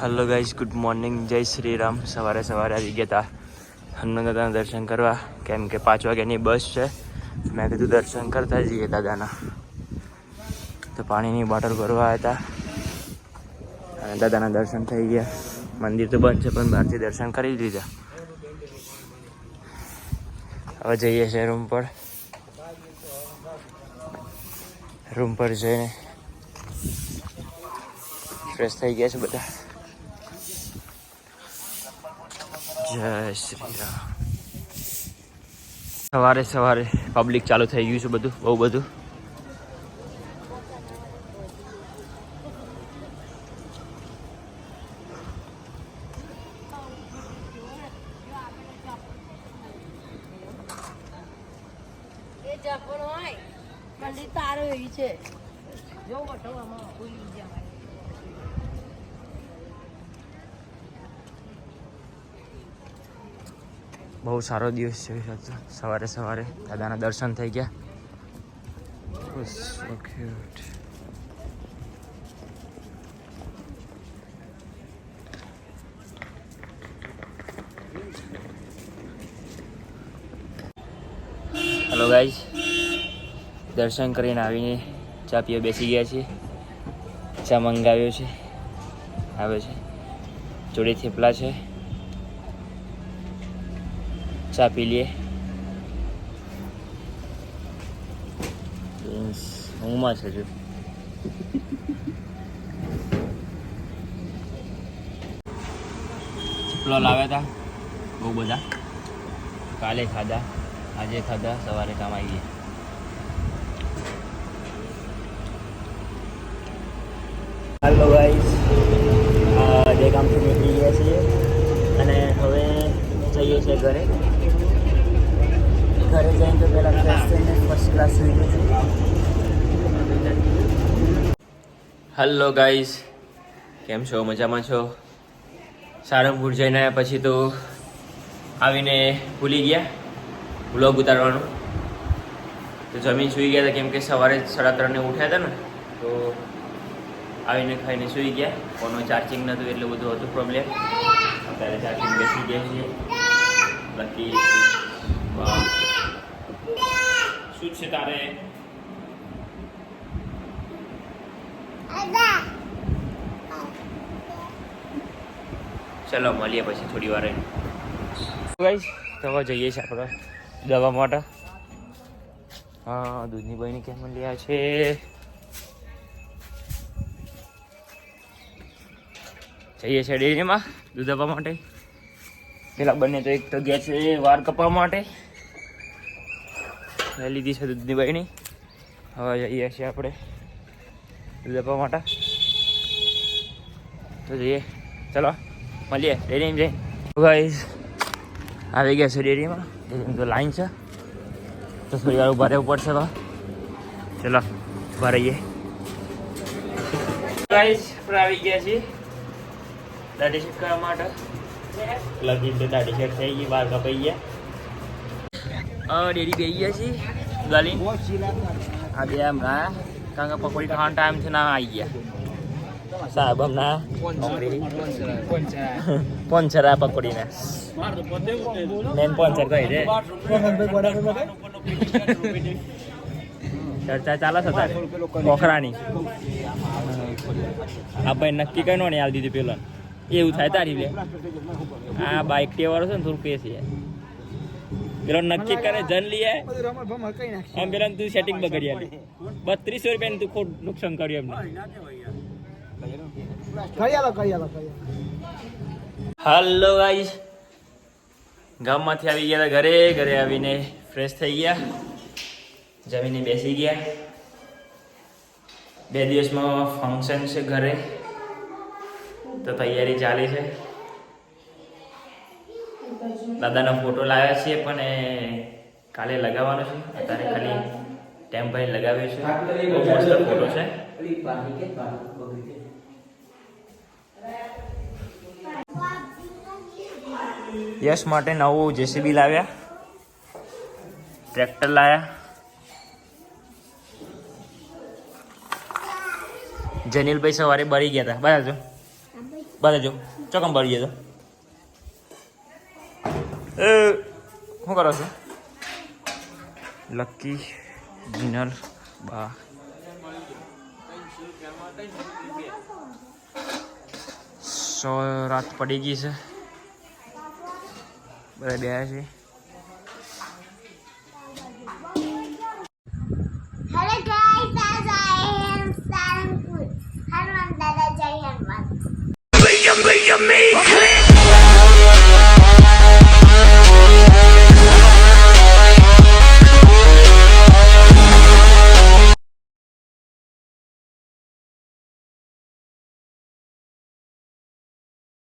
Hello guys, good morning, जय श्री राम। सवारे सवारे આવી ગયા હતા હનુમાન દાદાના દર્શન કરવા, કેમ કે 5 વાગ્યાની બસ છે। મેં કીધું દર્શન કરતા જઈએ દાદાના, તો પાણીની બોટલ ભરવા આવ્યા હતા અને દાદાના દર્શન થઈ ગયા। મંદિર તો બંધ છે પણ બહારથી દર્શન કરી લીધા। હવે જઈએ છે રૂમ પર જઈને ફ્રેશ થઈ ગયા છે બધા। જય શ્રી રામ। સવારે સવારે પબ્લિક ચાલુ થઈ ગયું છે બધું, બહુ બધું। બહુ સારો દિવસ છે। સવારે સવારે દાદાના દર્શન થઈ ગયા। So cute. હેલો ગાઈઝ, દર્શન કરીને આવીને ચા પીવા બેસી ગયા છીએ। ચા મંગાવ્યો છે, આવે છે, જોડે થેપલા છે। ચા પી લઈએ। ઊંઘમાં છે જો। થેપલો લાવ્યા હતા બહુ બધા, કાલે ખાધા, આજે ખાધા, સવારે કામ આવી ગયા। હેલો ગાઈસ, જે કામથી નીકળી ગયા છીએ અને હવે જઈએ છીએ ઘરે જઈને તો પહેલાં ફ્રેશ થઈને ફર્સ્ટ ક્લાસ સુઈ ગયો છું। હેલો ગાઈઝ, કેમ છો? મજામાં છો? સારંગપુર જઈને આવ્યા પછી તો આવીને ભૂલી ગયા વ્લોગ ઉતારવાનું, તો જમીન સૂઈ ગયા હતા કેમ કે સવારે 3:30 ઉઠ્યા હતા ને, તો આવીને ખાઈને સૂઈ ગયા। ફોનનું ચાર્જિંગ નહોતું એટલે બધું હતું પ્રોબ્લેમ। અત્યારે ચાર્જિંગ બેસી ગયા છીએ। બાકી શું છે તારે? ચલો મળીએ પછી થોડી વાર। ગાઈસ, તો હવે જઈએ છીએ આપણે દવા માટે। હા, દૂધની બહેની કેમ મળ્યા છે? જઈએ છીએ ડેરીમાં દૂધ આપવા માટે। પેલા બંને તો એક તો ગયા છે વાળ કપાવવા માટે, લઈ લીધી છે દૂધની બહેની। હવે જઈએ છીએ આપણે દૂધ આપવા માટે, તો જઈએ, ચલો મળીએ ડેરીમાં જઈ। ગાઈસ, આવી ગયા છે ડેરીમાં। ડેરીમાં તો લાઈન છે, તો થોડી વાર ઊભા રહેવું પડશે। તો ચલો ઊભા રહીએ। ગાઈસ, આપણે આવી ગયા છીએ દાઢી શેક કરવા માટે। લગી તો દાઢી શેક થઈ ગઈ, વાળ કપાઈ ગયા। ડેરી બેસી ગયા છીએ ગાલી આ બે હમણાં, કારણ કે પકોડી ખાવાનો ટાઈમ છે ના આવી ગયા સાહેબ હમણાં પોંચરા પકોડીને મેન પોંચર કહી દે। ચર્ચા ચાલે છે તારે પોખરાની? આ ભાઈ નક્કી કઈ નો ને હાલ દીધું પેલા એવું થાય તારી લે। આ બાઇક ટેવાળો છે ને થોડું કે છે પેલો નક્કી કરે જન લઈએ એમ પેલા તું સેટિંગ બગડી આલી 3200 રૂપિયાનું તું ખોટ નુકસાન કર્યું એમને। હાલો ગાઈસ, ગામમાંથી આવી ગયા હતા ઘરે આવીને ફ્રેશ થઈ ગયા, જમીને બેસી ગયા। 2 દિવસમાં ફંક્શન છે ઘરે, તો તૈયારી ચાલી છે। દાદાનો ફોટો લાવ્યા છીએ પણ કાલે લગાવવાનો છે, અત્યારે ખાલી ટેમ્પરરી લગાવ્યો છે। બહુ મસ્ત ફોટો છે। યશ માટે નવું જેસીબી લાવ્યા, ટ્રેક્ટર લાવ્યા। જનીલભાઈ સવારે બળી ગયા હતા, બરાબર? બધા જો ચોકમ પડી જાય તો શું કરો છો લકી જીનલ બા રાત પડી ગઈ છે બધા બે છે